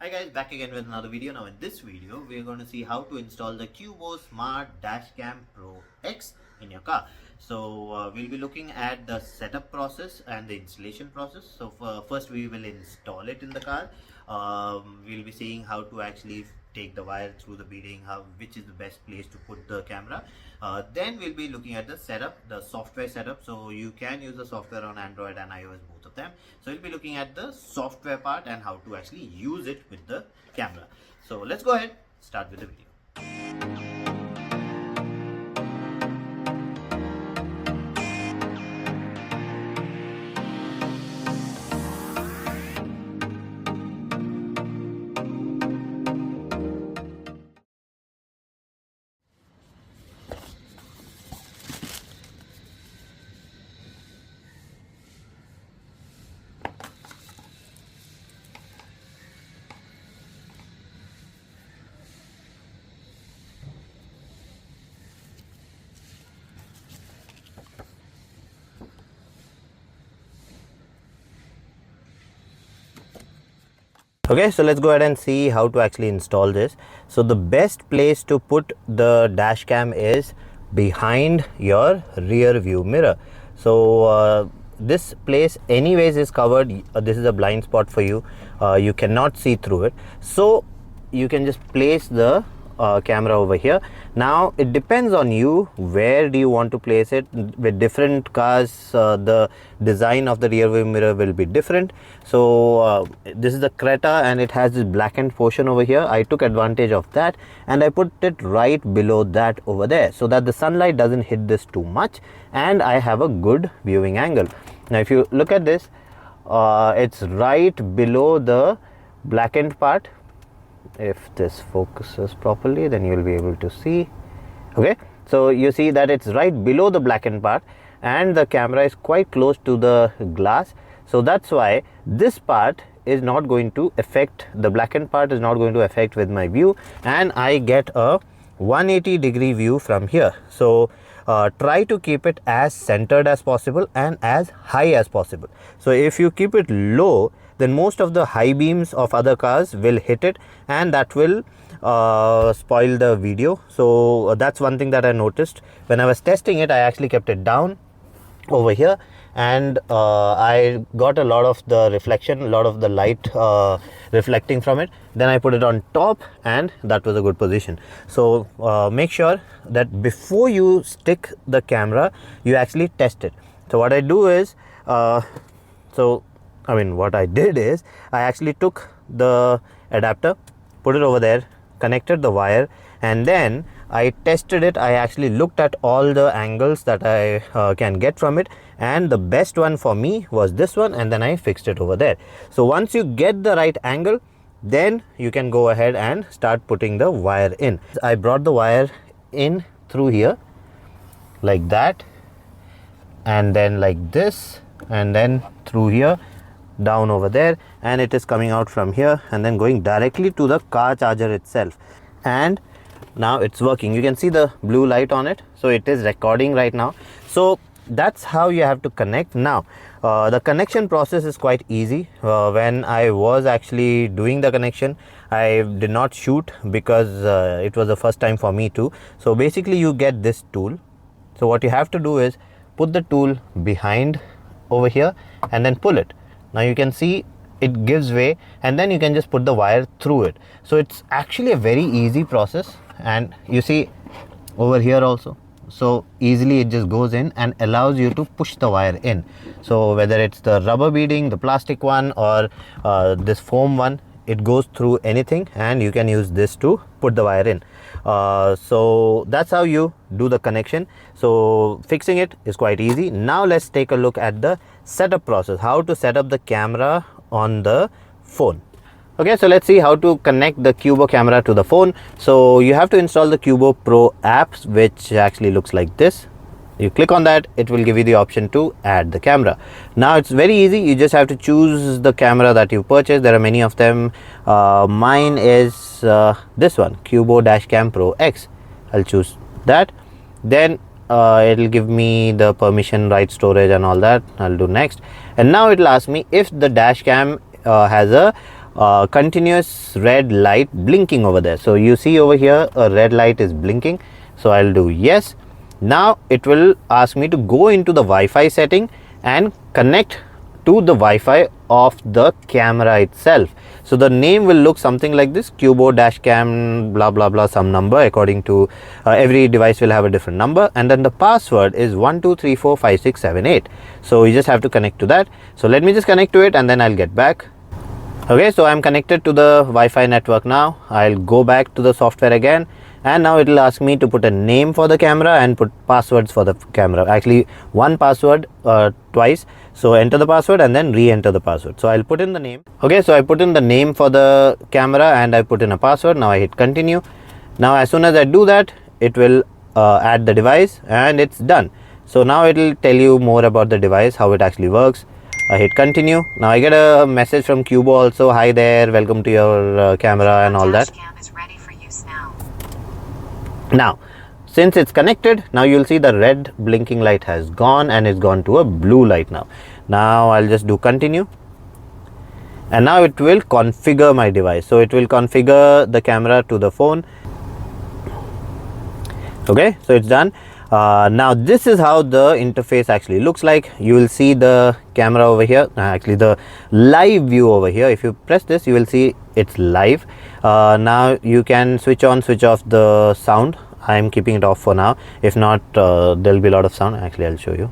Hi guys, back again with another video. Now in this video, we are going to see how to install the Qubo Smart Dashcam Pro X in your car. So we'll be looking at the setup process and the installation process. So first we will install it in the car. We'll be seeing how to actually take the wire through the beading, which is the best place to put the camera. Then we'll be looking at the setup, the software setup. So you can use the software on Android and iOS, both of them. So we'll be looking at the software part and how to actually use it with the camera. So let's go ahead, start with the video. Okay, so let's go ahead and see how to actually install this. So the best place to put the dash cam is behind your rear view mirror. So this place anyways is covered. This is a blind spot for you. You cannot see through it. So you can just place the camera over here. Now it depends on you, where do you want to place it. With different cars, the design of the rear view mirror will be different. So this is the Creta and it has this blackened portion over here. I took advantage of that and I put it right below that over there, so that the sunlight doesn't hit this too much and I have a good viewing angle. Now if you look at this, it's right below the blackened part. If this focuses properly, then you will be able to see. Okay, so you see that it's right below the blackened part and the camera is quite close to the glass. So that's why this part is not going to affect, the blackened part is not going to affect with my view, and I get a 180-degree view from here. So try to keep it as centered as possible and as high as possible. So if you keep it low, then most of the high beams of other cars will hit it and that will spoil the video. So that's one thing that I noticed. When I was testing it, I actually kept it down over here and I got a lot of the reflection, a lot of the light reflecting from it. Then I put it on top and that was a good position. So make sure that before you stick the camera, you actually test it. So what I do is, what I did is I actually took the adapter, put it over there, connected the wire, and then I tested it. I actually looked at all the angles that I can get from it, and the best one for me was this one, and then I fixed it over there. So once you get the right angle, then you can go ahead and start putting the wire in. I brought the wire in through here like that, and then like this, and then through here down over there, and it is coming out from here and then going directly to the car charger itself. And now it's working. You can see the blue light on it, so it is recording right now. So that's how you have to connect. Now the connection process is quite easy. When I was actually doing the connection, I did not shoot because it was the first time for me too. So basically you get this tool. So what you have to do is put the tool behind over here and then pull it. Now you can see it gives way and then you can just put the wire through it. So it's actually a very easy process, and you see over here also, so easily it just goes in and allows you to push the wire in. So whether it's the rubber beading, the plastic one, or this foam one, it goes through anything and you can use this to put the wire in. So that's how you do the connection. So fixing it is quite easy. Now let's take a look at the setup process, how to set up the camera on the phone. Okay, so let's see how to connect the Qubo camera to the phone. So you have to install the Qubo Pro app, which actually looks like this. You click on that, it will give you the option to add the camera. Now it's very easy. You just have to choose the camera that you purchased. There are many of them. Mine is this one, Qubo Dashcam Pro X. I'll choose that. Then it'll give me the permission, right storage and all that. I'll do next, and now it'll ask me if the dash cam has a continuous red light blinking over there. So you see over here a red light is blinking, so I'll do yes. Now it will ask me to go into the Wi-Fi setting and connect to the Wi-Fi of the camera itself. So the name will look something like this: Qubo Dashcam blah blah blah, some number, according to every device will have a different number, and then the password is 12345678. So you just have to connect to that. So let me just connect to it and then I'll get back. Okay, so I'm connected to the Wi-Fi network now. I'll go back to the software again, and now it will ask me to put a name for the camera and put passwords for the camera. Actually, one password twice. So enter the password and then re-enter the password. So I'll put in the name. Okay, so I put in the name for the camera and I put in a password. Now I hit continue. Now as soon as I do that, it will add the device and it's done. So now it will tell you more about the device, how it actually works. I hit continue. Now I get a message from Qubo also: hi there, welcome to your camera and all that. Is ready for use now. Now since it's connected, now you'll see the red blinking light has gone and it's gone to a blue light now. Now I'll just do continue, and now it will configure my device. So it will configure the camera to the phone. Okay, so it's done. Now this is how the interface actually looks like. You will see the camera over here, actually the live view over here. If you press this, you will see it's live. Now you can switch on, switch off the sound. I am keeping it off for now. If not, there'll be a lot of sound. Actually, I'll show you.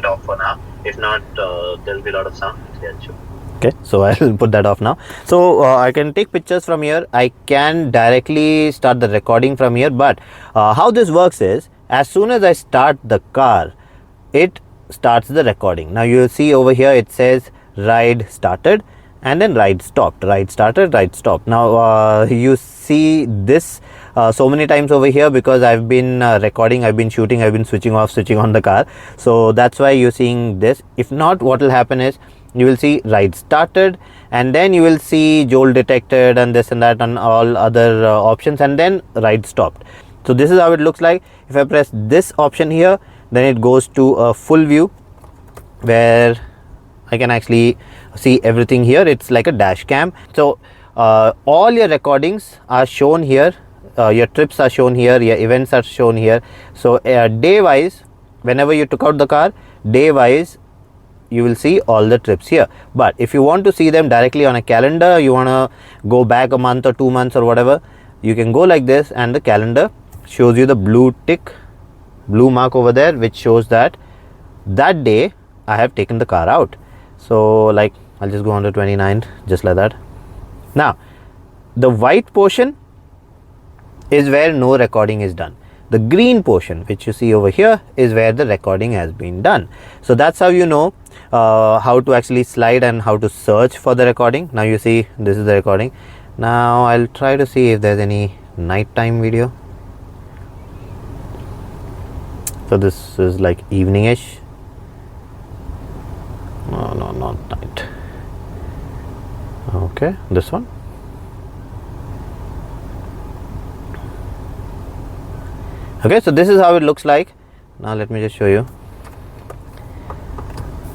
Off for now. If not, there'll be a lot of sound. Actually, I'll show you. Okay, so I'll put that off now. So I can take pictures from here. I can directly start the recording from here. But how this works is, as soon as I start the car, it starts the recording. Now you will see over here it says ride started and then ride stopped. Ride started, ride stopped. Now you see this so many times over here because I've been recording, I've been shooting, I've been switching off, switching on the car. So that's why you're seeing this. If not, what will happen is you will see ride started and then you will see Joel detected and this and that and all other options, and then ride stopped. So this is how it looks like. If I press this option here, then it goes to a full view where I can actually see everything here. It's like a dash cam. So all your recordings are shown here, your trips are shown here, your events are shown here. So day wise, whenever you took out the car, day wise you will see all the trips here. But if you want to see them directly on a calendar, you want to go back a month or 2 months or whatever, you can go like this and the calendar shows you the blue tick, blue mark over there, which shows that that day I have taken the car out. So like I'll just go on to 29th, just like that. Now the white portion is where no recording is done. The green portion which you see over here is where the recording has been done. So that's how you know how to actually slide and how to search for the recording. Now you see this is the recording. Now I'll try to see if there's any nighttime video. So this is like evening-ish. No, not night. Okay, this one. Okay, so this is how it looks like. Now let me just show you.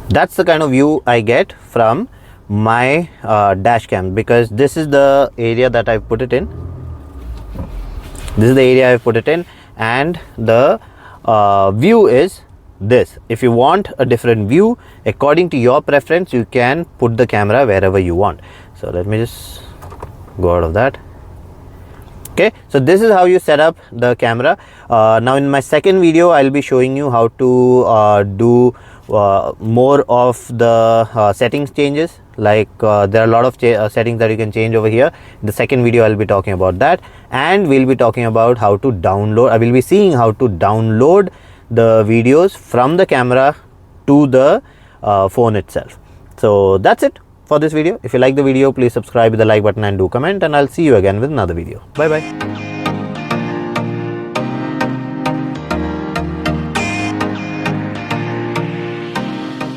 That's the kind of view I get from my dash cam, because this is the area that I've put it in. This is the area I've put it in, and the view is this. If you want a different view according to your preference, you can put the camera wherever you want. So let me just go out of that. Okay, so this is how you set up the camera. Now in my second video I'll be showing you how to do more of the settings changes. Like there are a lot of settings that you can change over here. In the second video I'll be talking about that, and we'll be talking about how to download. I will be seeing how to download the videos from the camera to the phone itself. So that's it for this video. If you like the video, please subscribe with the like button and do comment, and I'll see you again with another video. Bye bye.